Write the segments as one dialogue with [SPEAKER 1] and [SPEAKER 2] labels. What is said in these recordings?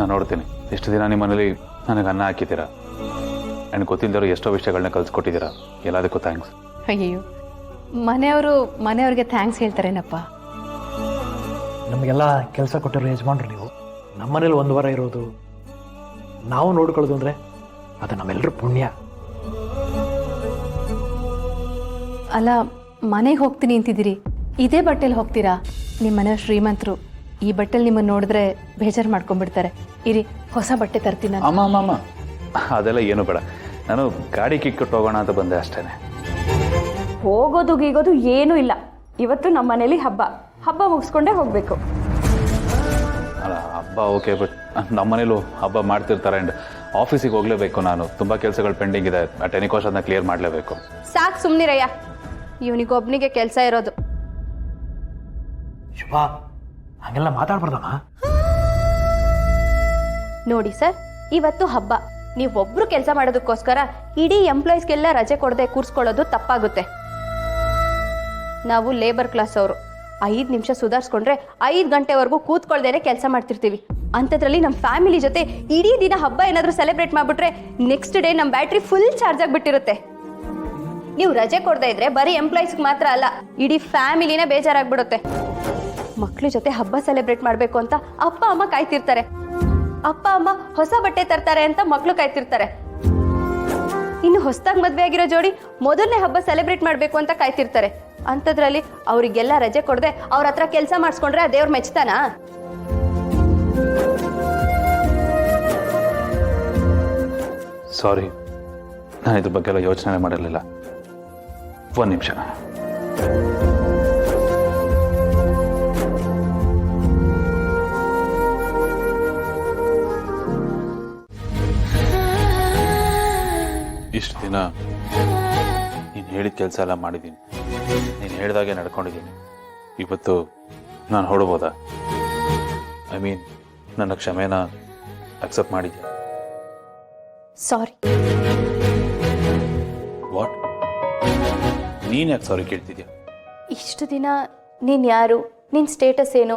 [SPEAKER 1] ನಾನು ನೋಡ್ತೀನಿ. ಇಷ್ಟು ದಿನ ನಿಮ್ಮ ಮನೇಲಿ ನನಗೆ ಅನ್ನ ಹಾಕಿದ್ದೀರಾ, ನನಗೆ ಗೊತ್ತಿಲ್ಲದಿರೋ ಎಷ್ಟೋ ವಿಷಯಗಳನ್ನ ಕಲಿಸ್ಕೊಟ್ಟಿದ್ದೀರಾ. ಎಲ್ಲದಕ್ಕೂ ಥ್ಯಾಂಕ್ಸ್.
[SPEAKER 2] ಅಯ್ಯೋ, ಮನೆಯವ್ರಿಗೆ ಥ್ಯಾಂಕ್ಸ್ ಹೇಳ್ತಾರೇನಪ್ಪ.
[SPEAKER 3] ನಮಗೆಲ್ಲ ಕೆಲಸ ಕೊಟ್ಟಿರೋ ಯಜಮಾನ್ರು ನೀವು. ನಮ್ಮ ಮನೇಲಿ 1 ವಾರ ಇರೋದು, ನಾವು ನೋಡ್ಕೊಳ್ಳೋದು ಅಂದರೆ ಅದು ನಮ್ಮೆಲ್ಲರೂ ಪುಣ್ಯ.
[SPEAKER 2] ಅಲ್ಲ, ಮನೆಗೆ ಹೋಗ್ತೀನಿ ಅಂತಿದ್ದೀರಿ, ಇದೇ ಬಟ್ಟೆಲಿ ಹೋಗ್ತೀರಾ? ನಿಮ್ಮ ಮನೆಯವ್ರು ಶ್ರೀಮಂತರು, ಈ ಬಟ್ಟೆಲಿ ನಿಮ್ಮನ್ನು ನೋಡಿದ್ರೆ ಬೇಜಾರು ಮಾಡ್ಕೊಂಡ್ಬಿಡ್ತಾರೆ. ಇರಿ, ಹೊಸ ಬಟ್ಟೆ ತರ್ತೀನಿ ನಾನು.
[SPEAKER 1] ಅಮ್ಮ ಅದೆಲ್ಲ ಏನು ಬೇಡ, ನಾನು ಗಾಡಿ ಕಿಕ್ಕಿಟ್ಟು ಹೋಗೋಣ ಅಂತ ಬಂದೆ ಅಷ್ಟೇನೆ.
[SPEAKER 4] ಹೋಗೋದು ಗೀಗೋದು ಏನೂ ಇಲ್ಲ. ಇವತ್ತು ನಮ್ಮ ಮನೇಲಿ ಹಬ್ಬ ಮುಗಿಸ್ಕೊಂಡೇ ಹೋಗಬೇಕು.
[SPEAKER 1] ಅಲ್ಲ, ಹಬ್ಬ ಓಕೆ, ಬಟ್ ನಮ್ಮ ಮನೇಲೂ ಹಬ್ಬ ಮಾಡ್ತಿರ್ತಾರೆ. ಆ್ಯಂಡ್ ಆಫೀಸಿಗೆ ಹೋಗಲೇಬೇಕು, ನಾನು ತುಂಬ ಕೆಲಸಗಳು ಪೆಂಡಿಂಗ್ ಇದೆ. ಆ ಟೆನಿಕೋಸ್ ಅದನ್ನ ಕ್ಲಿಯರ್ ಮಾಡಲೇಬೇಕು.
[SPEAKER 4] ಸಾಕು ಸುಮ್ಮನಿರಯ್ಯ, ಇವನಿಗೊಬ್ಬನಿಗೆ ಕೆಲಸ ಇರೋದು.
[SPEAKER 3] ಶುಭ, ಹಂಗೆಲ್ಲ ಮಾತಾಡ್ಬಾರ್ದಮ್ಮ.
[SPEAKER 4] ನೋಡಿ ಸರ್, ಇವತ್ತು ಹಬ್ಬ, ನೀವೊಬ್ರು ಕೆಲಸ ಮಾಡೋದಕ್ಕೋಸ್ಕರ ಇಡೀ ಎಂಪ್ಲಾಯೀಸ್ಗೆಲ್ಲ ರಜೆ ಕೊಡದೆ ಕೂರ್ಸ್ಕೊಳ್ಳೋದು ತಪ್ಪಾಗುತ್ತೆ. ನಾವು ಲೇಬರ್ ಕ್ಲಾಸ್ ಅವರು, 5 ನಿಮಿಷ ಸುಧಾರಿಸ್ಕೊಂಡ್ರೆ 5 ಗಂಟೆವರೆಗೂ ಕೂತ್ಕೊಳ್ದೇನೆ ಕೆಲಸ ಮಾಡ್ತಿರ್ತೀವಿ. ಅಂಥದ್ರಲ್ಲಿ ನಮ್ಮ ಫ್ಯಾಮಿಲಿ ಜೊತೆ ಇಡೀ ದಿನ ಹಬ್ಬ ಏನಾದರೂ ಸೆಲೆಬ್ರೇಟ್ ಮಾಡಿಬಿಟ್ರೆ ನೆಕ್ಸ್ಟ್ ಡೇ ನಮ್ಮ ಬ್ಯಾಟ್ರಿ ಫುಲ್ ಚಾರ್ಜ್ ಆಗಿಬಿಟ್ಟಿರುತ್ತೆ. ನೀವು ರಜೆ ಕೊಡದೇ ಇದ್ರೆ ಬರೀ ಎಂಪ್ಲಾಯೀಸ್ಗೆ ಮಾತ್ರ ಅಲ್ಲ, ಇಡೀ ಫ್ಯಾಮಿಲಿನೇ ಬೇಜಾರಾಗ್ಬಿಡುತ್ತೆ. ಮಕ್ಳ ಜೊತೆ ಹಬ್ಬ ಸೆಲೆಬ್ರೇಟ್ ಮಾಡಬೇಕು ಅಂತ ಅಪ್ಪ ಅಮ್ಮ ಕಾಯ್ತಿರ್ತಾರೆ. ಅಪ್ಪ ಅಮ್ಮ ಹೊಸ ಬಟ್ಟೆ ತರ್ತಾರೆ ಅಂತ ಮಕ್ಳು ಕಾಯ್ತಿರ್ತಾರೆ. ಇನ್ನು ಹೊಸದಾಗಿ ಮದ್ವೆ ಆಗಿರೋ ಜೋಡಿ ಮೊದಲನೇ ಹಬ್ಬ ಸೆಲೆಬ್ರೇಟ್ ಮಾಡಬೇಕು ಅಂತ ಕಾಯ್ತಿರ್ತಾರೆ. ಅಂಥದ್ರಲ್ಲಿ ಅವರಿಗೆಲ್ಲ ರಜೆ ಕೊಡದೆ ಅವ್ರ ಹತ್ರ ಕೆಲಸ ಮಾಡಿಸ್ಕೊಂಡ್ರೆ ಆ ದೇವ್ರ ಮೆಚ್ತಾನಾ?
[SPEAKER 1] ಸಾರಿ, ನಾನು ಇದ್ರ ಬಗ್ಗೆ ಎಲ್ಲ ಯೋಚನೆ ಮಾಡಿರಲಿಲ್ಲ. 1 ನಿಮಿಷ. ಇಷ್ಟು ದಿನ ನೀನು ಹೇಳಿದ ಕೆಲಸ ಎಲ್ಲ ಮಾಡಿದ್ದೀನಿ, ನೀನು ಹೇಳಿದಾಗೆ ನಡ್ಕೊಂಡಿದ್ದೀನಿ. ಇವತ್ತು ನಾನು ಹೊರಡ್ಬೋದಾ? ಐ ಮೀನ್, ನನ್ನ ಕ್ಷಮೆನ ಅಕ್ಸೆಪ್ಟ್ ಮಾಡಿದ್ಯಾ?
[SPEAKER 4] ಸಾರಿ.
[SPEAKER 1] ವಾಟ್? ನೀನು ಯಾಕೆ ಸಾರಿ ಕೇಳ್ತಿದ್ಯಾ?
[SPEAKER 4] ಇಷ್ಟು ದಿನ ನೀನು ಯಾರು, ನಿನ್ನ ಸ್ಟೇಟಸ್ ಏನು,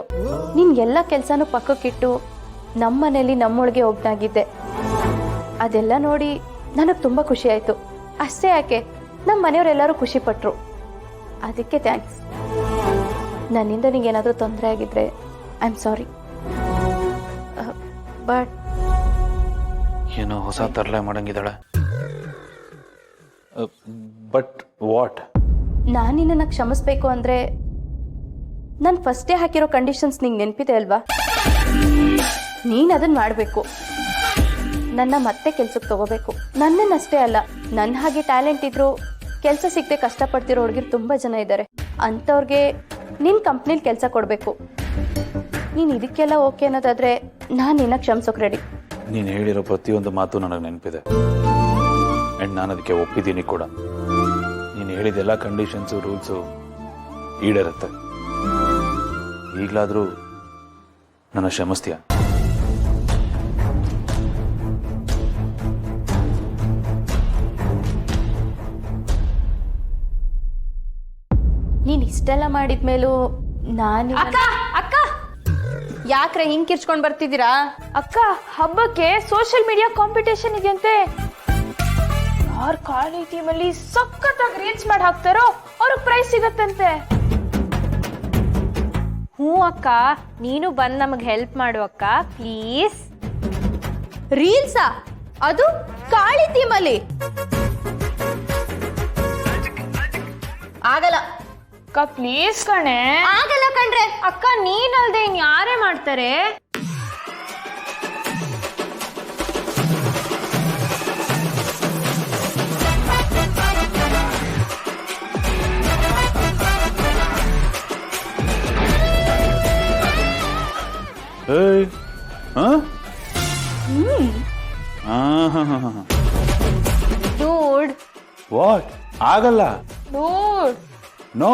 [SPEAKER 4] ನಿನ್ನ ಎಲ್ಲ ಕೆಲಸನೂ ಪಕ್ಕಕ್ಕಿಟ್ಟು ನಮ್ಮ ಮನೇಲಿ ನಮ್ಮೊಳಗೆ ಒಬ್ಬನಾಗಿದ್ದೆ. ಅದೆಲ್ಲ ನೋಡಿ ನನಗೆ ತುಂಬ ಖುಷಿ ಆಯಿತು. ಅಷ್ಟೇ ಯಾಕೆ, ನಮ್ಮ ಮನೆಯವರೆಲ್ಲರೂ ಖುಷಿ ಪಟ್ಟರು. ಅದಕ್ಕೆ ಥ್ಯಾಂಕ್ಸ್. ನನ್ನಿಂದ ನಿಂಗೇನಾದರೂ ತೊಂದರೆ ಆಗಿದ್ರೆ ಐ ಆಮ್ ಸಾರಿ. ಬಟ್
[SPEAKER 1] ಏನೋ ಹೊಸ ತರಲೆ ಮಾಡಂಗಿದ್ದಾಳೆ. But what?
[SPEAKER 4] ನಾನು ನಿನ್ನನ್ನು ಕ್ಷಮಿಸ್ಬೇಕು ಅಂದರೆ ನಾನು ಫಸ್ಟೇ ಹಾಕಿರೋ ಕಂಡೀಷನ್ಸ್ ನಿಂಗೆ ನೆನಪಿದೆ ಅಲ್ವಾ? ನೀನು ಅದನ್ನು ಮಾಡಬೇಕು. ನನ್ನ ಮತ್ತೆ ಕೆಲ್ಸಕ್ಕೆ ತಗೋಬೇಕು. ನನ್ನನ್ನಷ್ಟೇ ಅಲ್ಲ, ನನ್ನ ಹಾಗೆ ಟ್ಯಾಲೆಂಟ್ ಇದ್ರು ಕೆಲಸ ಸಿಗದೆ ಕಷ್ಟಪಡ್ತಿರೋ ಹುಡುಗಿರು ತುಂಬ ಜನ ಇದ್ದಾರೆ. ಅಂಥವ್ರಿಗೆ ನಿನ್ನ ಕಂಪ್ನಿಲಿ ಕೆಲಸ ಕೊಡಬೇಕು. ನೀನು ಇದಕ್ಕೆಲ್ಲ ಓಕೆ ಅನ್ನೋದಾದರೆ ನಾನು ನಿನ್ನ ಕ್ಷಮಿಸೋಕೆ ರೆಡಿ.
[SPEAKER 1] ನೀನು ಹೇಳಿರೋ ಪ್ರತಿಯೊಂದು ಮಾತು ನನಗೆ ನೆನಪಿದೆ, ಆ್ಯಂಡ್ ನಾನು ಅದಕ್ಕೆ ಒಪ್ಪಿದ್ದೀನಿ ಕೂಡ. ನೀನು ಹೇಳಿದೆಲ್ಲ ಕಂಡೀಷನ್ಸು, ರೂಲ್ಸು ಈಡೇರುತ್ತೆ. ಈಗಲಾದರೂ ನನ್ನ ಕ್ಷಮಿಸ್ತೀಯ?
[SPEAKER 4] ನೀನು ಇಷ್ಟೆಲ್ಲ ಮಾಡಿದ್ಮೇಲೂ ನಾನು ಅಕ್ಕ ಯಾಕ್ರೆ ಹಿಂಗೆ ಕಿರ್ಚ್ಕೊಂಡು ಬರ್ತಿದ್ದೀರಾ?
[SPEAKER 5] ಅಕ್ಕ, ಹಬ್ಬಕ್ಕೆ ಸೋಷಿಯಲ್ ಮೀಡಿಯಾ ಕಾಂಪಿಟೇಷನ್ ಇದೆಯಂತೆ. ಯಾರು ಕಾಲೇಜ್ ಟೀಮಲ್ಲಿ ಸಖತ್ತಾಗಿ ರೀಲ್ಸ್ ಮಾಡಿ ಹಾಕ್ತಾರೋ ಅವ್ರಿಗೆ ಪ್ರೈಸ್ ಸಿಗತ್ತಂತೆ. ಹ್ಞೂ ಅಕ್ಕ, ನೀನು ಬಂದು ನಮಗೆ ಹೆಲ್ಪ್ ಮಾಡು ಅಕ್ಕ, ಪ್ಲೀಸ್.
[SPEAKER 4] ರೀಲ್ಸಾ? ಅದು ಕಾಳಿ ಥೀಮಲ್ಲಿ? ಆಗಲ್ಲ
[SPEAKER 5] ಅಕ್ಕ, ಪ್ಲೀಸ್ ಕಣೆ.
[SPEAKER 4] ಆಗಲ್ಲ ಕಣ್ರೆ.
[SPEAKER 5] ಅಕ್ಕ, ನೀನಲ್ದೆ ಇನ್ ಯಾರೇ ಮಾಡ್ತಾರೆ?
[SPEAKER 4] ಡೂಡ್.
[SPEAKER 1] ವಾಟ್? ಆಗಲ್ಲ.
[SPEAKER 5] ಡೂಡ್.
[SPEAKER 1] ನೋ.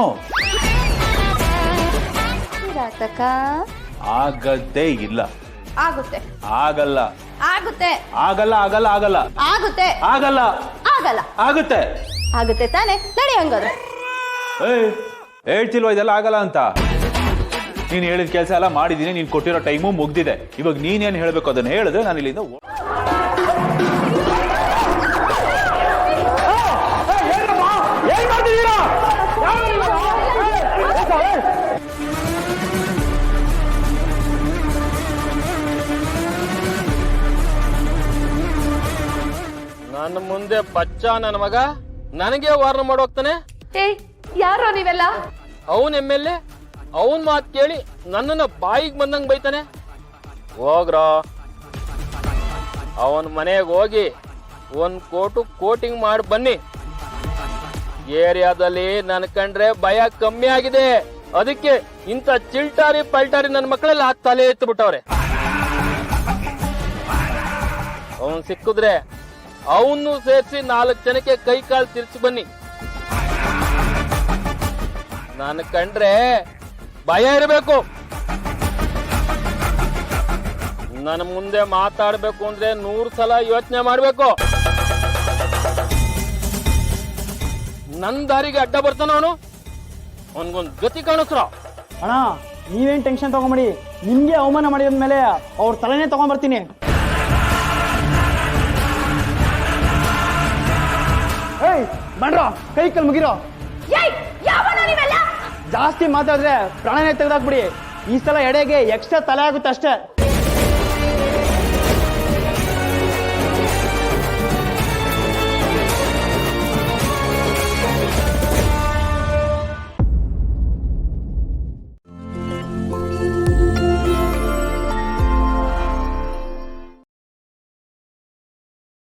[SPEAKER 4] ರಾತಕ
[SPEAKER 1] ಆಗದೇ ಇಲ್ಲ.
[SPEAKER 4] ಆಗುತ್ತೆ.
[SPEAKER 1] ಆಗಲ್ಲ.
[SPEAKER 4] ಆಗುತ್ತೆ.
[SPEAKER 1] ಆಗಲ್ಲ. ಆಗಲ್ಲ. ಆಗಲ್ಲ.
[SPEAKER 4] ಆಗುತ್ತೆ.
[SPEAKER 1] ಆಗಲ್ಲ.
[SPEAKER 4] ಆಗಲ್ಲ.
[SPEAKER 1] ಆಗುತ್ತೆ.
[SPEAKER 4] ಆಗುತ್ತೆ ತಾನೆ? ನಡಿ ಹಂಗಾದ್ರೆ.
[SPEAKER 1] ಹೇಳ್ತಿಲ್ವಾ ಇದೆಲ್ಲ ಆಗಲ್ಲ ಅಂತ? ನೀನು ಹೇಳಿದ ಕೆಲಸ ಎಲ್ಲ ಮಾಡಿದ್ದೀನಿ, ನೀನು ಕೊಟ್ಟಿರೋ ಟೈಮು ಮುಗ್ದಿದೆ. ಇವಾಗ ನೀನೇನು ಹೇಳಬೇಕು ಅದನ್ನು ಹೇಳಿದ್ರೆ ನಾನು ಇಲ್ಲಿಂದ
[SPEAKER 6] ನನ್ನ ಮುಂದೆ ಬಚ್ಚ ನನ್ನ ಮಗ ನನಗೆ ವಾರ್ನ ಮಾಡೋಗ್ತಾನೆ.
[SPEAKER 2] ಏಯ್ ಯಾರೋ ನೀವೆಲ್ಲ?
[SPEAKER 6] ಅವನ್ ಎಮ್ಮೆಲ್ಲೆ ಅವನ್ ಮಾತು ಕೇಳಿ ನನ್ನನ್ನ ಬಾಯಿಗೆ ಬಂದಂಗ್ ಬೈತಾನೆ. ಹೋಗ್ರ ಅವನ್ ಮನೆಗೆ ಹೋಗಿ ಒಂದ್ ಕೋಟಿಂಗ್ ಮಾಡಿ ಬನ್ನಿ. ಏರಿಯಾದಲ್ಲಿ ನನ್ ಕಂಡ್ರೆ ಭಯ ಕಮ್ಮಿ ಆಗಿದೆ. ಅದಕ್ಕೆ ಇಂಥ ಚಿಲ್ಟಾರಿ ಪಲ್ಟಾರಿ ನನ್ನ ಮಕ್ಕಳೆಲ್ಲ ತಲೆ ಎತ್ತು ಬಿಟ್ಟವ್ರೆ. ಅವನ್ ಸಿಕ್ಕಿದ್ರೆ ಅವನು ಸೇರಿಸಿ 4 ಜನಕ್ಕೆ ಕೈ ಕಾಲು ತಿರ್ಸಿ ಬನ್ನಿ. ನಾನು ಕಂಡ್ರೆ ಭಯ ಇರಬೇಕು. ನನ್ನ ಮುಂದೆ ಮಾತಾಡ್ಬೇಕು ಅಂದ್ರೆ 100 ಸಲ ಯೋಚನೆ ಮಾಡ್ಬೇಕು. ನನ್ ದಾರಿಗೆ ಅಡ್ಡ ಬರ್ತಾನ ಅವನು. ಅವನ್ಗೊಂದು ಗತಿ ಕಾಣಿಸ್ರ.
[SPEAKER 7] ಅಣ್ಣ ನೀವೇನ್ ಟೆನ್ಷನ್ ತಗೊಂಬಿಡಿ, ನಿಮ್ಗೆ ಅವಮಾನ ಮಾಡಿದ ಮೇಲೆ ಅವ್ರ ತಲೆನೇ ತಗೊಂಡ್ಬರ್ತೀನಿ. ಏಯ್ ಮಾಡ್ರ ಕೈ ಕಲ್ ಮುಗಿರೋ. ಜಾಸ್ತಿ ಮಾತಾಡಿದ್ರೆ ಪ್ರಾಣನೇ ತೆಗೆದಾಕ್ಬಿಡಿ. ಈ ಸಲ ಎಡೆಗೆ ಎಕ್ಸ್ಟ್ರಾ ತಲೆ ಆಗುತ್ತೆ ಅಷ್ಟೇ.